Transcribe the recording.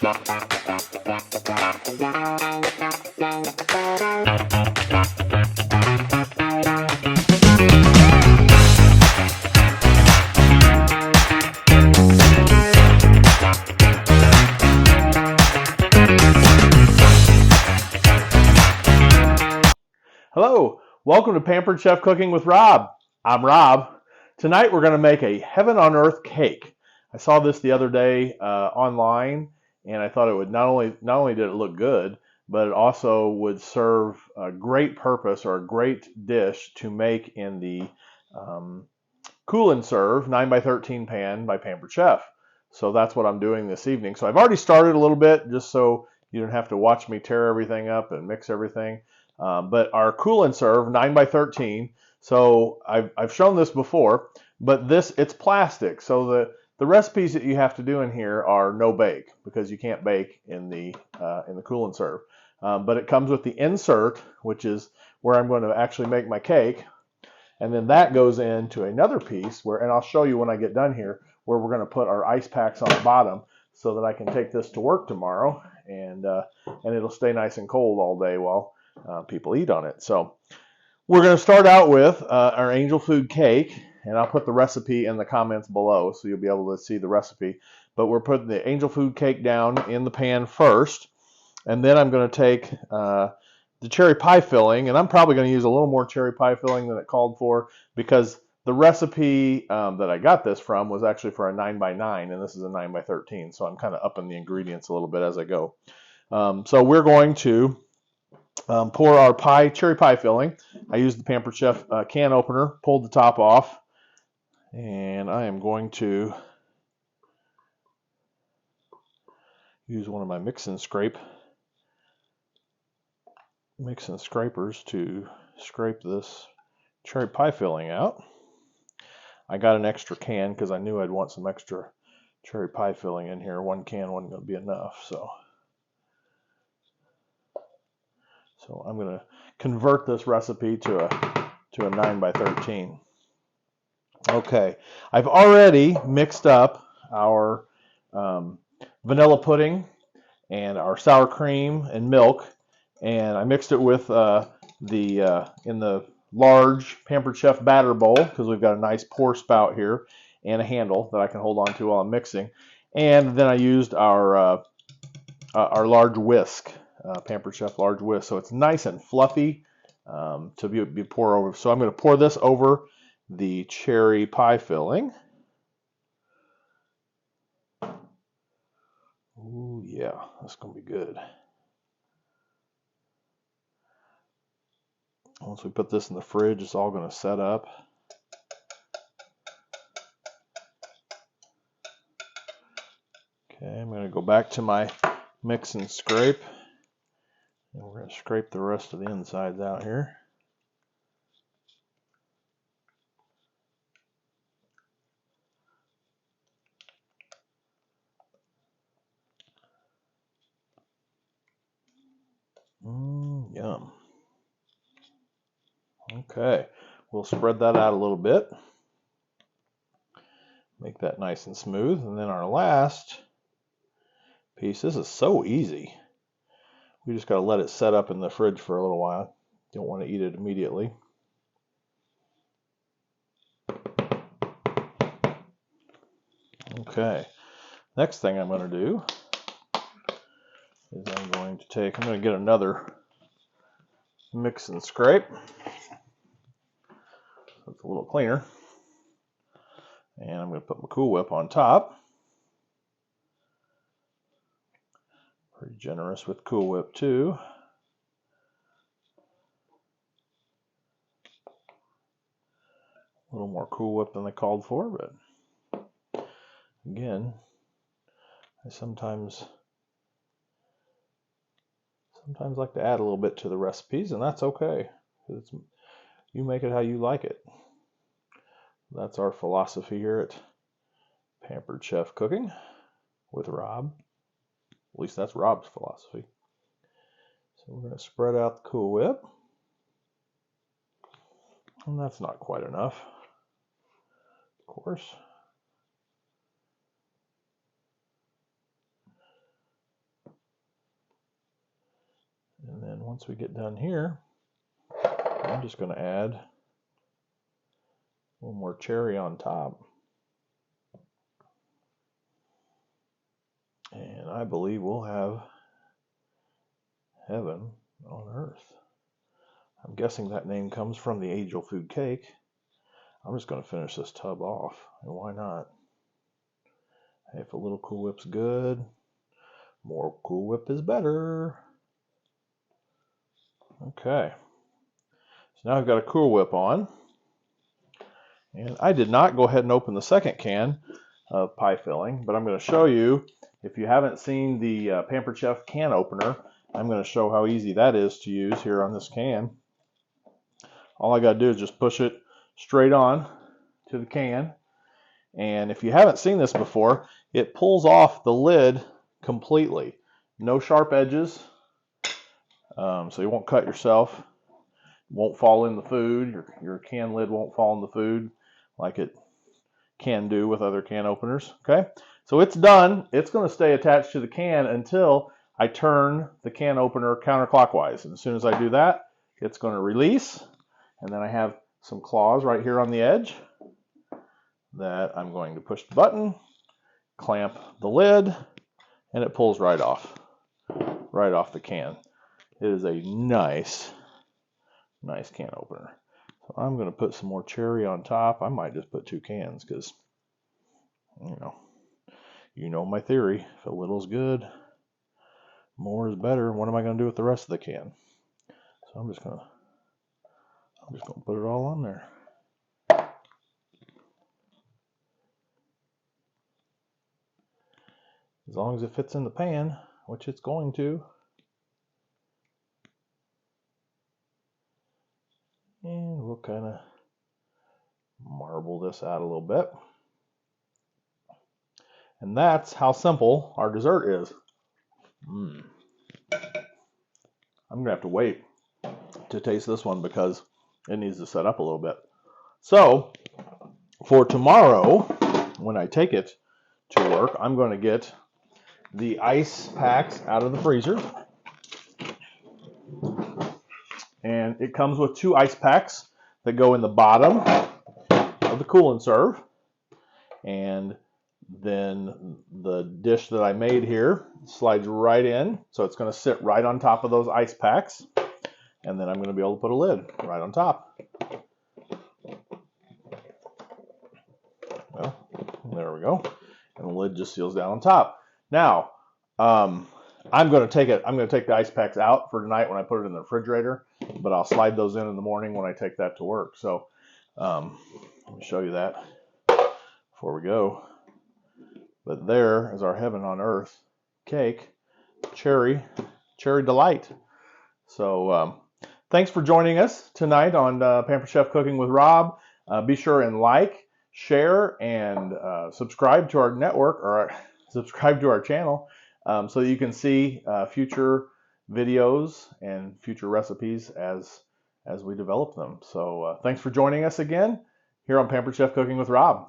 Hello, welcome to Pampered Chef Cooking with Rob. I'm Rob. Tonight we're going to make a heaven on earth cake. I saw this the other day online, and I thought it would not only did it look good, but it also would serve a great purpose or a great dish to make in the Cool and Serve 9x13 pan by Pampered Chef. So that's what I'm doing this evening. So I've already started a little bit just so you don't have to watch me tear everything up and mix everything. But our Cool and Serve 9x13. So I've shown this before, but it's plastic. So the recipes that you have to do in here are no bake because you can't bake in the Cool and Serve. But it comes with the insert, which is where I'm going to actually make my cake. And then that goes into another piece and I'll show you when I get done here, where we're going to put our ice packs on the bottom so that I can take this to work tomorrow and it'll stay nice and cold all day while people eat on it. So we're going to start out with our angel food cake, and I'll put the recipe in the comments below so you'll be able to see the recipe. But we're putting the angel food cake down in the pan first, and then I'm going to take the cherry pie filling, and I'm probably going to use a little more cherry pie filling than it called for because the recipe that I got this from was actually for a 9x9, and this is a 9x13, so I'm kind of upping the ingredients a little bit as I go. So we're going to pour our cherry pie filling. I used the Pampered Chef can opener, pulled the top off, and I am going to use one of my mix and scrapers to scrape this cherry pie filling out. I got an extra can because I knew I'd want some extra cherry pie filling in here. One can wasn't going to be enough, so I'm going to convert this recipe to a 9x13. Okay, I've already mixed up our vanilla pudding and our sour cream and milk, and I mixed it with in the large Pampered Chef batter bowl because we've got a nice pour spout here and a handle that I can hold on to while I'm mixing. And then I used our large whisk, Pampered Chef large whisk, so it's nice and fluffy to be pour over. So I'm going to pour this over the cherry pie filling. Ooh, yeah, that's going to be good. Once we put this in the fridge, it's all going to set up. Okay, I'm going to go back to my mix and scrape, and we're going to scrape the rest of the insides out here. Yum. Okay, we'll spread that out a little bit. Make that nice and smooth. And then our last piece, this is so easy. We just got to let it set up in the fridge for a little while. Don't want to eat it immediately. Okay, next thing I'm going to do is I'm going to get another mix and scrape. So it's a little cleaner. And I'm going to put my Cool Whip on top. Pretty generous with Cool Whip too. A little more Cool Whip than they called for, but again, I sometimes like to add a little bit to the recipes, and that's okay. You make it how you like it. That's our philosophy here at Pampered Chef Cooking with Rob. At least that's Rob's philosophy. So we're going to spread out the Cool Whip. And that's not quite enough, of course. once we get done here, I'm just going to add a little more cherry on top. And I believe we'll have heaven on earth. I'm guessing that name comes from the angel food cake. I'm just going to finish this tub off, and why not? Hey, if a little Cool Whip's good, more Cool Whip is better. Okay, so now I've got a Cool Whip on, and I did not go ahead and open the second can of pie filling, but I'm going to show you, if you haven't seen the Pampered Chef can opener, I'm going to show how easy that is to use here on this can. All I got to do is just push it straight on to the can, and if you haven't seen this before, it pulls off the lid completely. No sharp edges, so you won't cut yourself. Won't fall in the food. Your can lid won't fall in the food like it can do with other can openers. Okay, so it's done. It's going to stay attached to the can until I turn the can opener counterclockwise, and as soon as I do that, it's going to release, and then I have some claws right here on the edge that I'm going to push the button, clamp the lid, and it pulls right off the can. It is a nice can opener. So I'm going to put some more cherry on top. I might just put 2 cans because, you know my theory. If a little's good, more is better. What am I going to do with the rest of the can? So I'm just going to put it all on there. As long as it fits in the pan, which it's going to. And we'll kind of marble this out a little bit. And that's how simple our dessert is. I'm going to have to wait to taste this one because it needs to set up a little bit. So, for tomorrow, when I take it to work, I'm going to get the ice packs out of the freezer. And it comes with 2 ice packs that go in the bottom of the Cool and Serve. And then the dish that I made here slides right in. So it's going to sit right on top of those ice packs. And then I'm going to be able to put a lid right on top. Well, there we go. And the lid just seals down on top. Now, I'm going to take the ice packs out for tonight when I put it in the refrigerator, but I'll slide those in the morning when I take that to work. So let me show you that before we go. But there is our heaven on earth cake, cherry delight. So thanks for joining us tonight on Pampered Chef Cooking with Rob. Be sure and like, share, and subscribe to our network, or subscribe to our channel, so that you can see future videos and future recipes as we develop them. So thanks for joining us again here on Pampered Chef Cooking with Rob.